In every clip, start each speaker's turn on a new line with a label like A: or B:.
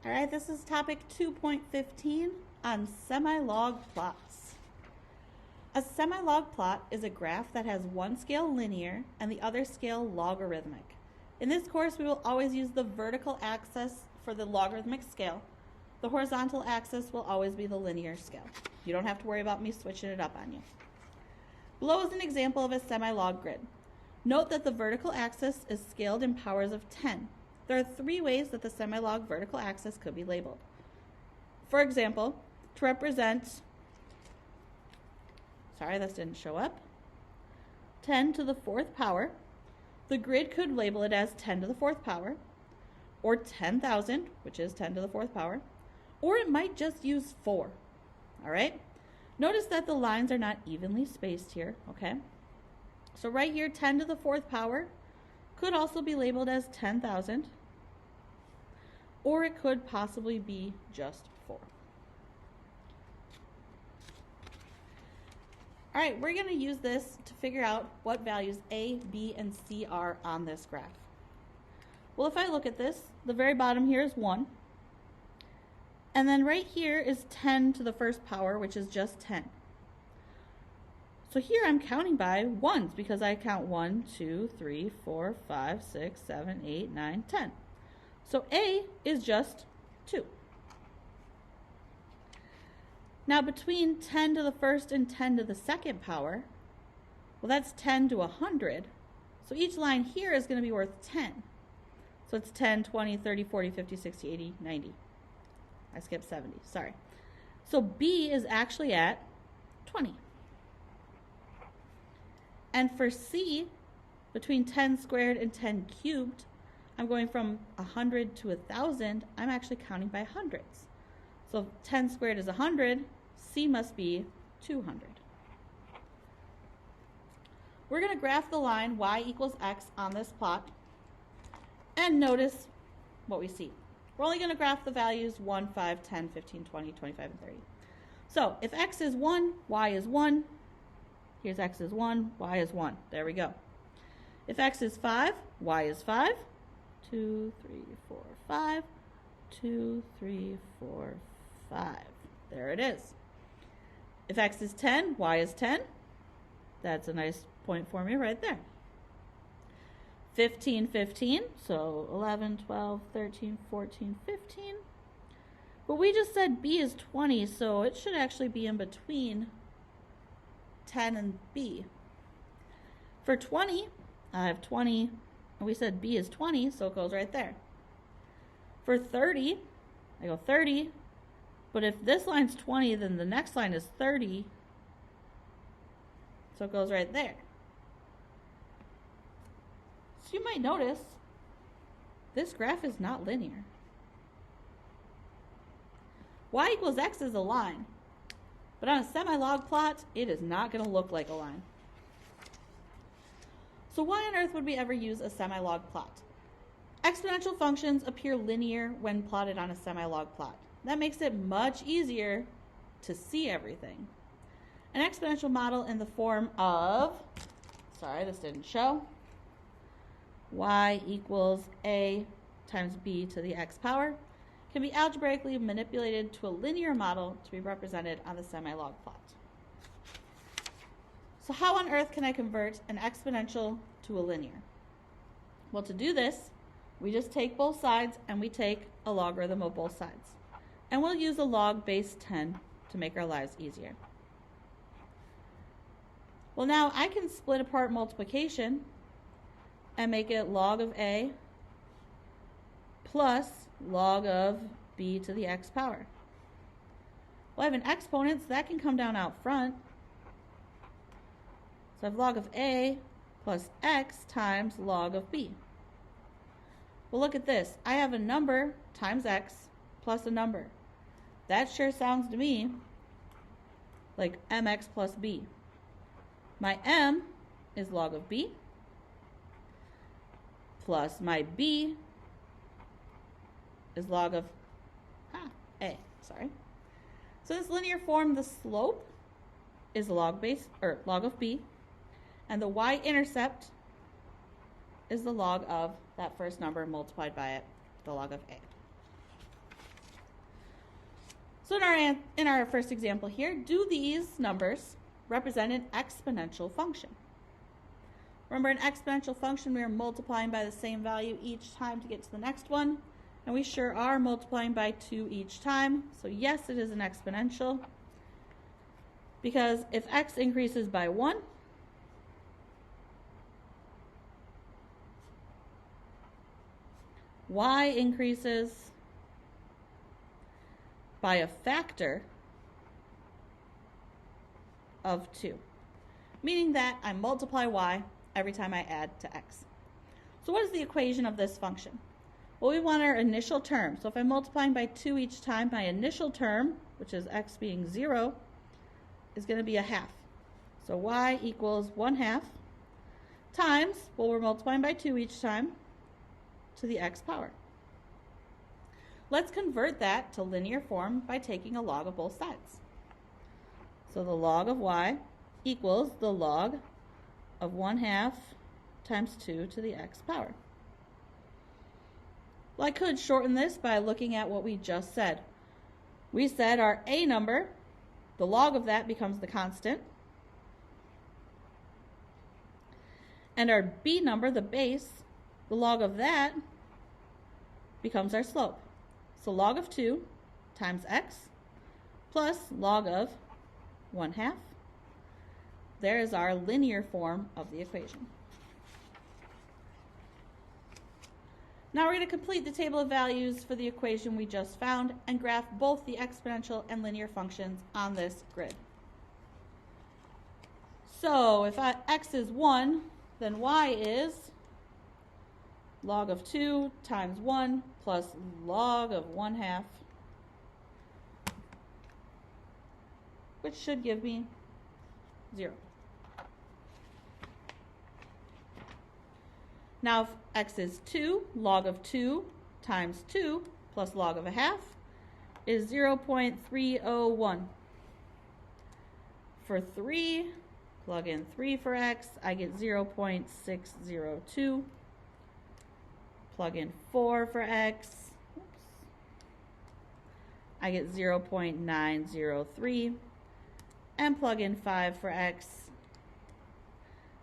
A: All right, this is topic 2.15 on semi-log plots. A semi-log plot is a graph that has one scale linear and the other scale logarithmic. In this course, we will always use the vertical axis for the logarithmic scale. The horizontal axis will always be the linear scale. You don't have to worry about me switching it up on you. Below is an example of a semi-log grid. Note that the vertical axis is scaled in powers of 10. There are three ways that the semi-log vertical axis could be labeled. For example, to represent, sorry, this didn't show up, 10 to the fourth power, the grid could label it as 10 to the fourth power, or 10,000, which is 10 to the fourth power, or it might just use 4, all right? Notice that the lines are not evenly spaced here, okay? So right here, 10 to the fourth power could also be labeled as 10,000, or it could possibly be just 4. All right, we're going to use this to figure out what values A, B, and C are on this graph. Well, if I look at this, the very bottom here is 1. And then right here is 10 to the first power, which is just 10. So here I'm counting by ones because I count 1, 2, 3, 4, 5, 6, 7, 8, 9, 10. So A is just 2. Now between 10 to the first and 10 to the second power, well, that's 10 to 100. So each line here is going to be worth 10. So it's 10, 20, 30, 40, 50, 60, 80, 90. I skipped 70, sorry. So B is actually at 20. And for C, between 10 squared and 10 cubed, I'm going from 100 to 1,000. I'm actually counting by hundreds. So if 10 squared is 100, C must be 200. We're going to graph the line y equals x on this plot. And notice what we see. We're only going to graph the values 1, 5, 10, 15, 20, 25, and 30. So if x is 1, y is 1. Here's x is 1, y is 1. There we go. If x is 5, y is 5. 2, 3, 4, 5. 2, 3, 4, 5. There it is. If x is 10, y is 10. That's a nice point for me right there. 15, 15, so 11, 12, 13, 14, 15. But we just said B is 20, so it should actually be in between 10 and B. For 20, I have 20, and we said B is 20, so it goes right there. For 30, I go 30, but if this line's 20, then the next line is 30, so it goes right there. So you might notice this graph is not linear. Y equals x is a line, but on a semi-log plot, it is not going to look like a line. So why on earth would we ever use a semi-log plot? Exponential functions appear linear when plotted on a semi-log plot. That makes it much easier to see everything. An exponential model in the form of, sorry, this didn't show, y equals a times b to the x power can be algebraically manipulated to a linear model to be represented on the semi-log plot. So how on earth can I convert an exponential to a linear? Well, to do this, we just take both sides and we take a logarithm of both sides. And we'll use a log base 10 to make our lives easier. Well, now I can split apart multiplication and make it log of a plus log of b to the x power. Well, I have an exponent, so that can come down out front. So I have log of a plus x times log of b. Well, look at this. I have a number times x plus a number. That sure sounds to me like mx plus b. My m is log of b plus my b is log of a. Sorry. So in this linear form, the slope is log of b, and the y-intercept is the log of that first number multiplied by it, the log of a. So in our first example here, do these numbers represent an exponential function? Remember, an exponential function, we are multiplying by the same value each time to get to the next one. And we sure are multiplying by 2 each time. So yes, it is an exponential. Because if x increases by 1, y increases by a factor of 2. Meaning that I multiply y every time I add to x. So what is the equation of this function? Well, we want our initial term. So if I'm multiplying by 2 each time, my initial term, which is x being 0, is going to be a half. So y equals 1/2 times, well, we're multiplying by 2 each time, to the x power. Let's convert that to linear form by taking a log of both sides. So the log of y equals the log of 1/2 times 2 to the x power. Well, I could shorten this by looking at what we just said. We said our a number, the log of that becomes the constant. And our b number, the base, the log of that becomes our slope. So log of 2 times x plus log of 1/2. There is our linear form of the equation. Now we're going to complete the table of values for the equation we just found and graph both the exponential and linear functions on this grid. So if x is 1, then y is log of 2 times 1 plus log of 1/2, which should give me 0. Now if x is 2, log of 2 times 2 plus log of 1/2 is 0.301. For 3, plug in 3 for x, I get 0.602. Plug in 4 for x, I get 0.903. And plug in 5 for x,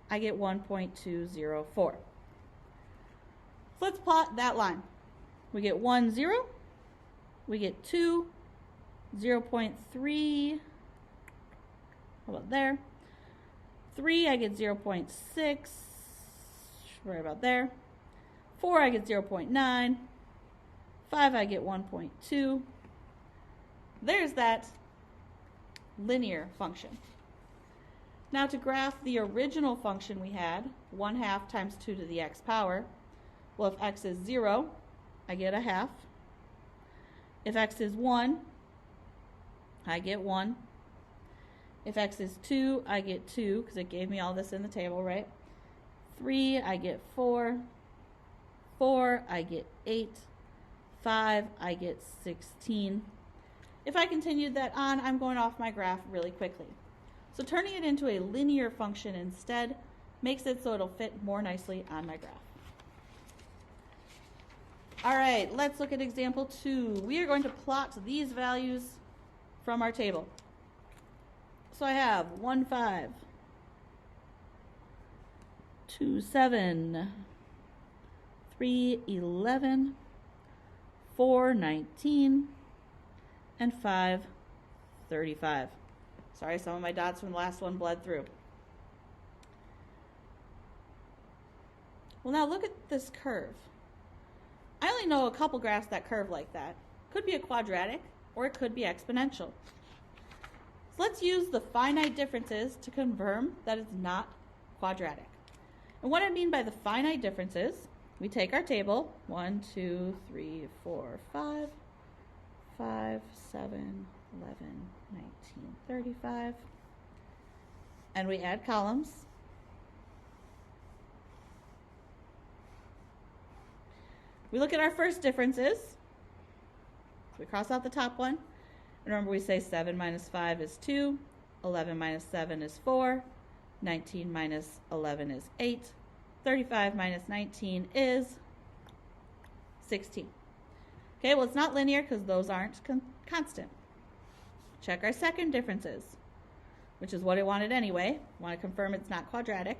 A: I get 1.204. So let's plot that line. We get 1, 0. We get 2, 0.3. How about there? 3, I get 0.6. Right about there. 4, I get 0.9. 5, I get 1.2. There's that linear function. Now to graph the original function we had, 1/2 times 2 to the x power, well, if x is 0, I get 1/2. If x is 1, I get 1. If x is 2, I get 2, because it gave me all this in the table, right? 3, I get 4. 4, I get 8. 5, I get 16. If I continued that on, I'm going off my graph really quickly. So turning it into a linear function instead makes it so it'll fit more nicely on my graph. All right, let's look at example 2. We are going to plot these values from our table. So I have 1, 5, 2, 7, 3, 11, 4, 19, and 5, 35. Sorry, some of my dots from the last one bled through. Well, now look at this curve. I only know a couple graphs that curve like that. Could be a quadratic, or it could be exponential. So let's use the finite differences to confirm that it's not quadratic. And what I mean by the finite differences, we take our table, 1, 2, 3, 4, 5, 5, 7, 11, 19, 35, and we add columns. We look at our first differences. So we cross out the top one. And remember, we say 7 minus 5 is 2, 11 minus 7 is 4, 19 minus 11 is 8, 35 minus 19 is 16. Okay, well, it's not linear because those aren't constant. check our second differences, which is what I wanted anyway. I want to confirm it's not quadratic.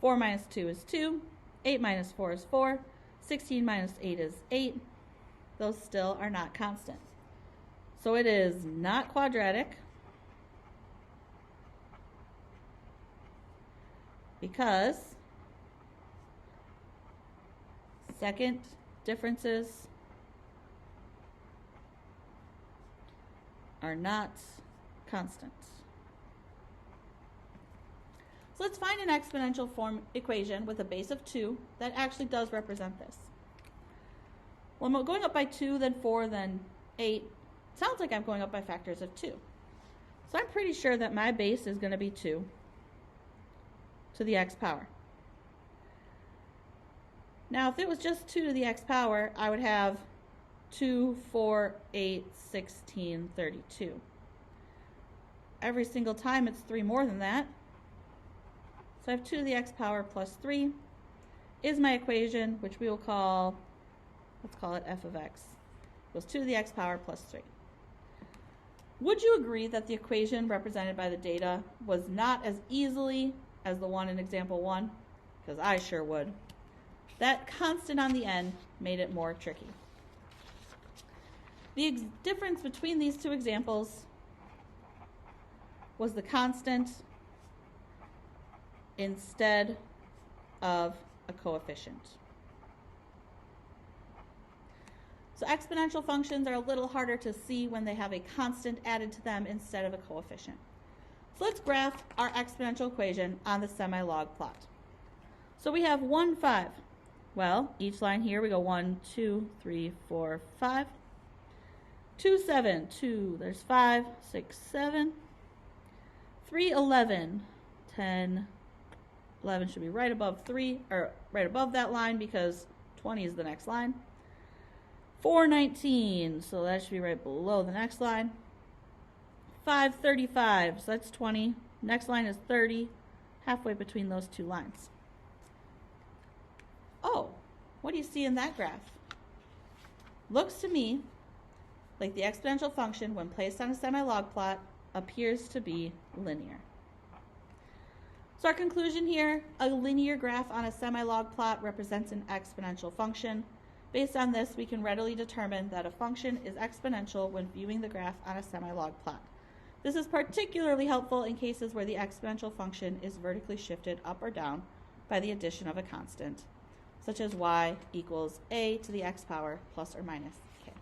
A: 4 minus 2 is 2. 8 minus 4 is 4. 16 minus 8 is 8. Those still are not constant. So it is not quadratic because second differences are not constant. So let's find an exponential form equation with a base of 2 that actually does represent this. Well, I'm going up by 2, then 4, then 8. Sounds like I'm going up by factors of 2. So I'm pretty sure that my base is going to be 2 to the x power. Now, if it was just 2 to the x power, I would have 2, 4, 8, 16, 32. Every single time it's 3 more than that. So I have 2 to the x power plus 3 is my equation, which we will call, let's call it f of x. Equals 2 to the x power plus 3. Would you agree that the equation represented by the data was not as easily as the one in example 1? Because I sure would. That constant on the end made it more tricky. The difference between these two examples was the constant instead of a coefficient. So exponential functions are a little harder to see when they have a constant added to them instead of a coefficient. So let's graph our exponential equation on the semi-log plot. So we have 1, 5. Well, each line here we go 1, 2, 3, 4, 5. 2, 7, 2, there's 5, 6, 7. 3, 11, 10, 11 should be right above 3, or right above that line because 20 is the next line. 4, 19, so that should be right below the next line. 5, 35, so that's 20. Next line is 30, halfway between those two lines. Oh, what do you see in that graph? Looks to me like the exponential function, when placed on a semi-log plot, appears to be linear. So our conclusion here, a linear graph on a semi-log plot represents an exponential function. Based on this, we can readily determine that a function is exponential when viewing the graph on a semi-log plot. This is particularly helpful in cases where the exponential function is vertically shifted up or down by the addition of a constant, such as y equals a to the x power plus or minus k.